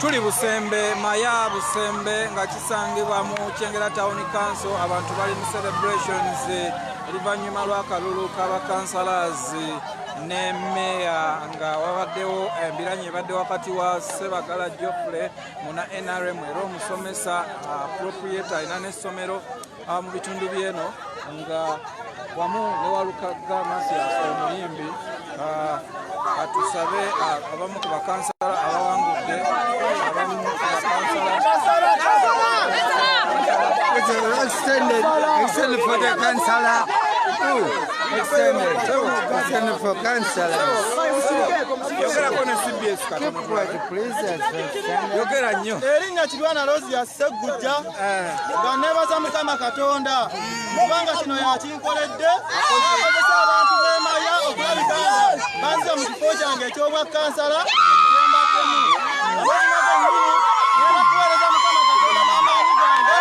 Tuli Busembe, Maya Busembe, nga kisangibwa mu Kyengera Town Council, abantu bali mu celebrations oluvanyuma lw'akalulu k'abakansalazi ne meya nga wabaddewo embiranye ebadde wakati wa Sebagala Geoffrey muna NRM era omusomesa proprietor ina n'essomero mu bitundu byeno nga wamu ne Walukaga Mathias omuyimbi atusabe abamu ku bakansala abawangudde abamu ku bakansala extended for the councillor. Extended for councillor. Yogera kone CBS yogera nnyo. Erinnya Kirwana Rose yassegujja nga neebaza Mukama Katonda kubanga kino yakinkoledde akozesa abantu b'Emaya okulabika banze mu kifo kyange eky'obwakansala kyembaddemu nebakuweereza Mukama Katonda n'amaanyi gange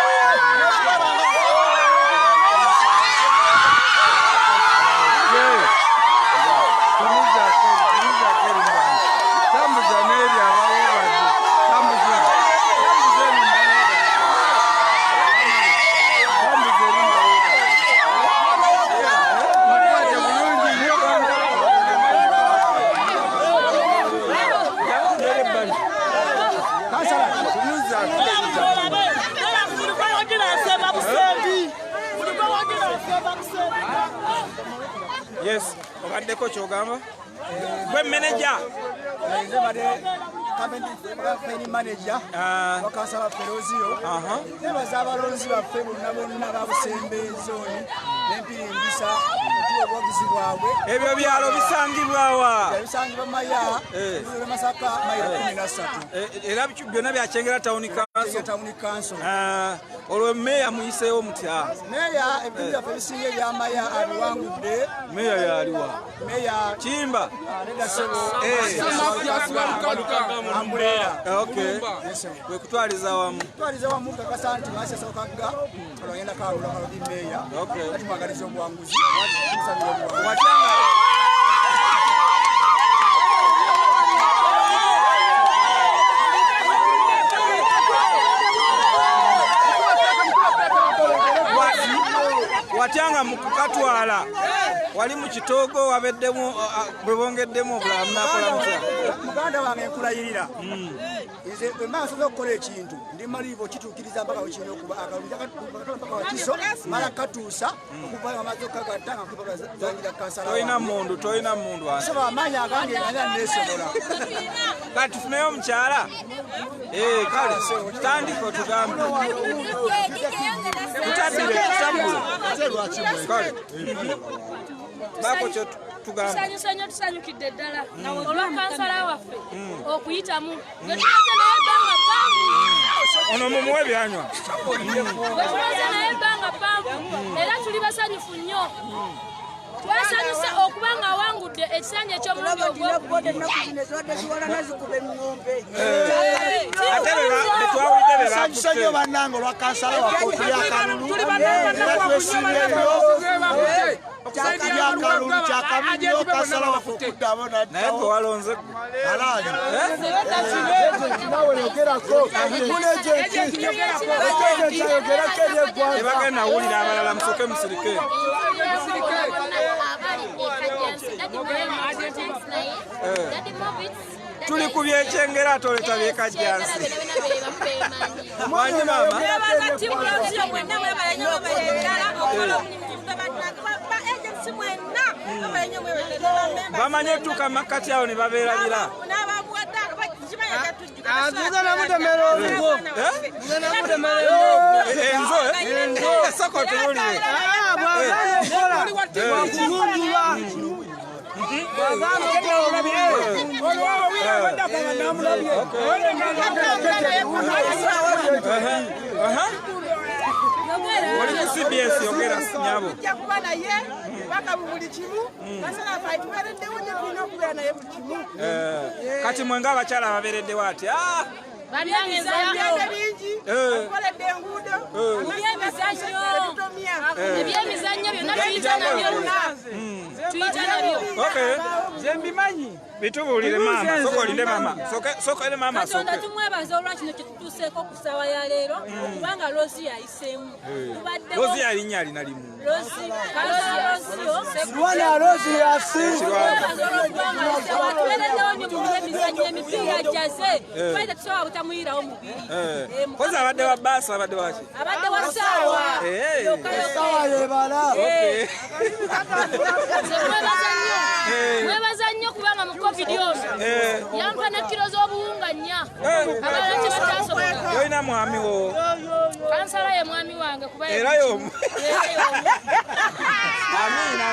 Yes, obaddeko kyogamba? Gwe manager. Campaign manager wakansala Ferozio nebaza abalonzi baffe bonna ba Busembe zoni n'empiringisa obuwagizi bwabwe ebyo byalo bisangibwawa bisangibwa Maya Masaka Maya 13 era byonna bya Kyengera Town Council olwo meya muyiseewo mutya meya ebintu byaffe bisinga ebya Maya abiwangudde meya yaliwa meya Kimba okay. We kutwaliza wamu kakasa nti basesokaga olwagenda kalula kalodi meya ati mwagaliza obuwanguzi watyanga mu kukatwala wali mu kitogo wabeddemu bwe bongeddemu obulamu nakola mutya muganda wange enkulayirira nze emaaso okukola ekintu ndi maliivo kituukiriza mpaka wekirina okuba akalulu wakiso mala katuusa okuva amaze okagatta nga zanjira kansala toyina mundu soba amaanyi agange nanya neesobola kati tufuneyo omukyala kale tutandika otugambe tutadire tusambule kale bako kyo tugamba tusanyukidde ddala olwa kansala waffe okuyitamu ngetumaze naye ebbanga bbangu ono mumuwe byanywa tumaze naye ebbanga bbangu era tuli basanyufu nnyo twasanyuse okuba nga awangudde ekisanja eky'omulundi ogwosanyuse nnyo bannange olwa kansala waffe okulya akalulu era twesinga ennyo akalulu kyakabinnyo kansala waffe okuddamu naye gwe walonze alaali ebagenda awulira abalala musoke musirike tuli ku byekyengera atoleta byekajjansi manyi mama bamanye etuuka makkati awo ne babeerabira enzo esoko tewulire oli ku CBS yogera nyabo kati mwenga abakyala babeereddewo ati ebyemizannyo byonna tuyita nabyo zembimanyi bitubuulire maama sokolinde maama sokole maama Katonda tumwebaza olwakino kyetutuuseeko ku ssaawa ya leero kubanga Rosi yayiseemu Rosi yalinnya alina limu tubeereddewo nnyo mu byemizannyo emipiira jaze twaite tusobola butamuyirawo mubiri kozi abadde wa baasi abadde waki abadde wa ssaawa mwebaza nnyo kubanga mu covid ono yampa ne kiro z'obuwunga nnya abalala kye bakyasobola yolina mwami wo kansala ye mwami wange kuba era y'omu amiina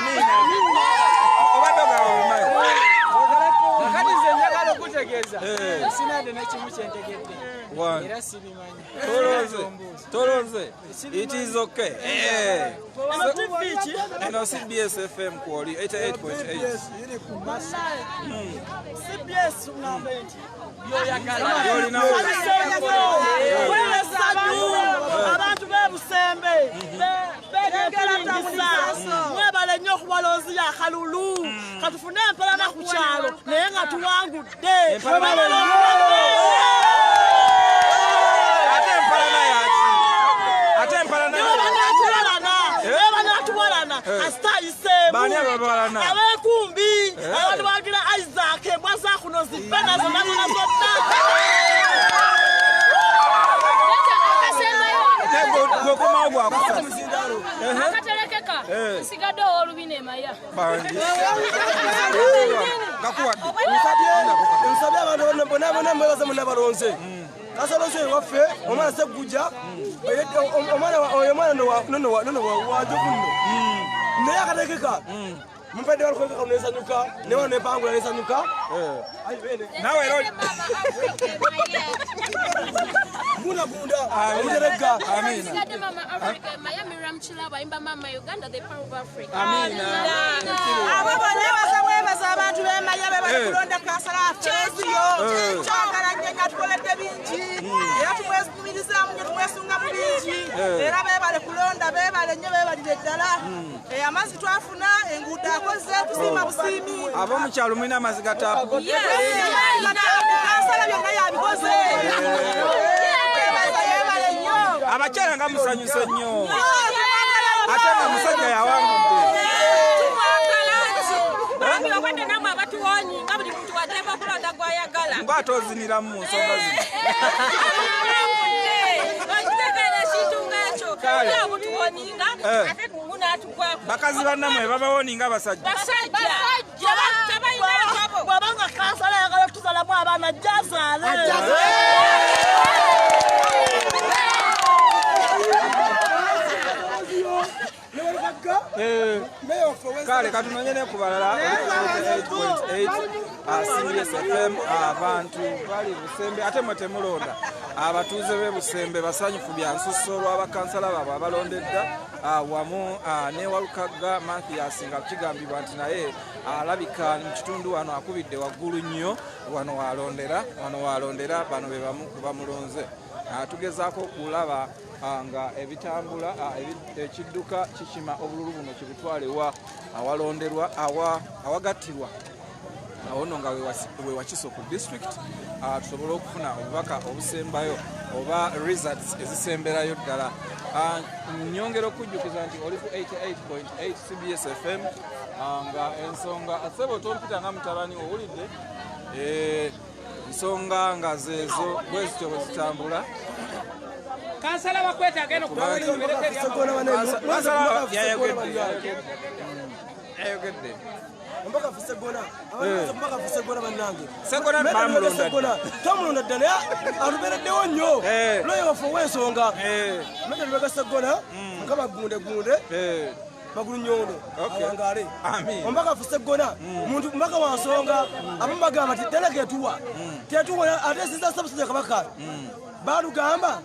obadde ogaobumanyi kati nze njagala okutegeeza sinadde nekimu kyentegedde era sibimanyi tolonze it is okay eno CBS FM kwoli 88.8 CBS ngambenti yoyagala yolinawo abantu bebusembe begegeratamusa mwebale nnyo okubaloozi ya Akalulu katufune empalana ku kyalo naye nga tuwangudde abekumbi abantu bagira Isaac embwa zakuno zibena zonna zonna akaterekeka nsigadde ow'olubina emaya nsabye abantu bonna mwebaza munnabalonze kasalonze waffe omwana Segujja omwana nono wajo kunno naye akaterekeka mpedde walukeka nesanyuka newana nepangula nesanyuka nawe ero munagunda omuterega nsigadde mama Africa emaya Miriam Chilaba ayimba mama Uganda the power of Africa abo bonna baza abantu b'emaya bebali kulonda kansala afeesiyo kyagala nnyo nga tukoledde bingi era tumwesumirizaamu nnyo tumwesunga mu bingi era beebale kulonda beebale nnyo beebalire ddala amazzi twafuna enguudo akoze tusiima busiimi ab'omukyalo mulina amazzi gataapu kansala byonna yabikoze beebale nnyo abakyala nga musanyuse nnyo ate nga musajja yawangudde obadde namwe abatuwonyi nga buli muntu wateeka okulonda gw'ayagala ng'ate oziniramu mu nsonga zino okitegeera ekintu ng'ekyo nga butuwoninga ate munaatugwako bakazi bannamwe babawoninga abasajja tebayinaabo bwabanga kansala yagala okutuzalamu abaana jazaale kale katunonye ne ku balala 88.8 CBS FM abantu bali Busembe ate mwe temulonda abatuuze b'e Busembe basanyufu bya nsusso olw'abakansala baabwe abalondedda wamu ne Walukaga Mathias nga kigambibwa nti naye alabika mu kitundu wano akubidde waggulu nnyo wano walondera bano be bamu ku bamulonze tugezaako okulaba nga ebitambula ekidduka kikima obululu buno kibutwalewa awalonderwa awagattirwa awo nno nga we Wakiso ku district tusobole okufuna obubaka obusembayo oba results ezisemberayo ddala nyongera okujjukiza nti oli ku 88.8 CBS FM nga ensonga asebo tompita nga mutabani owulidde ensonga nga zezo bwezityo bwe zitambula kansala bakwetaaga eno yayogedde mpaka fusegona mpaka fusegona bannange segona bamulonda tomulonda ddala atubeereddewo nnyo loyo wafe ow'ensonga mete lubega segona nga bagundegunde magulu nyondo awangale ompaka fusegona muntu mpaka wansonga abamu bagamba ti ddala getuwa tetuwa ate sinza Ssaabasajja Kabaka balugamba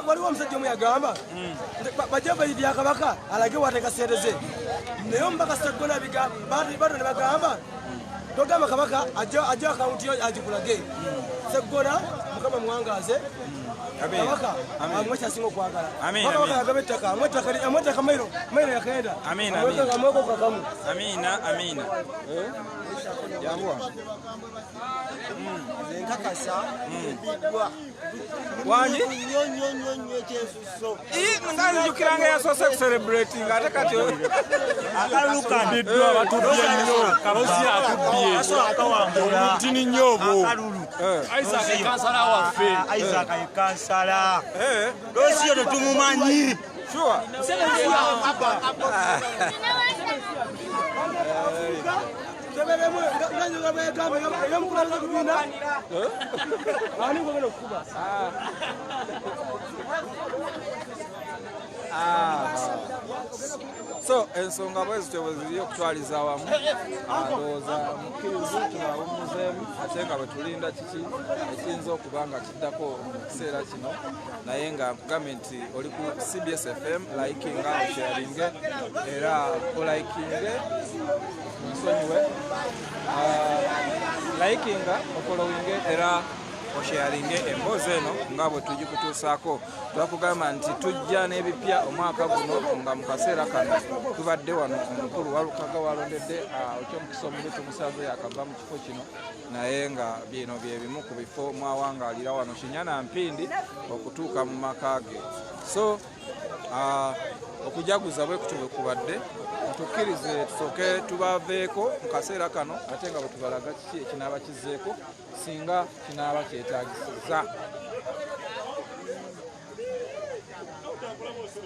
waliwo omusajja omu yagamba bajja bayidya Kabaka alage wateeka sente ze naye omubaka Segona bato ne bagamba togamba kabaka ajja akawunti yo agikulage seggona mukama muwangaze kabaka amwe kyasinga okwagala kabaka yagaba ettaka amwe ettaka mairo yakenda amweko kakamu amina yabwa enkakasa wangi nzijukiranga yasoose kucelebrating ate kati Akalulu kandiddwa batubye nnyo kabosi akubye omutini nnyo obwo Isaac kansala waffe Isaac kansala dosi yo tetumumanyi so ensonga bwezityo bwe ziri okutwaliza awamu ndowooza mukkirizu tunawummuzeemu ate nga bwe tulinda kiki ekiyinza okuba nga kiddako mu kiseera kino naye nga nkugambye nti oli ku CBS FM likinga osharinge era olaikinge nsonyiwe likinga ofolowinge era osharinge emboozi eno nga bwe tugikutuusaako twakugamba nti tujja n'ebipya omwaka guno nga mu kaseera kano tubadde wano omukulu Walukaga walondedde ekyomukisa omubi tumusaze yakava mu kifo kino naye nga bino bye bimu ku bifo mwawangaalira wano Kinyana Mpindi okutuuka mu maka ge so okujaguza bwe kutyo bwe kubadde tukkirize tusooke tubaveeko mu kaseera kano ate nga bwe tubalaga kiki ekinaaba kizzeeko singa kinaaba kyetaagisiza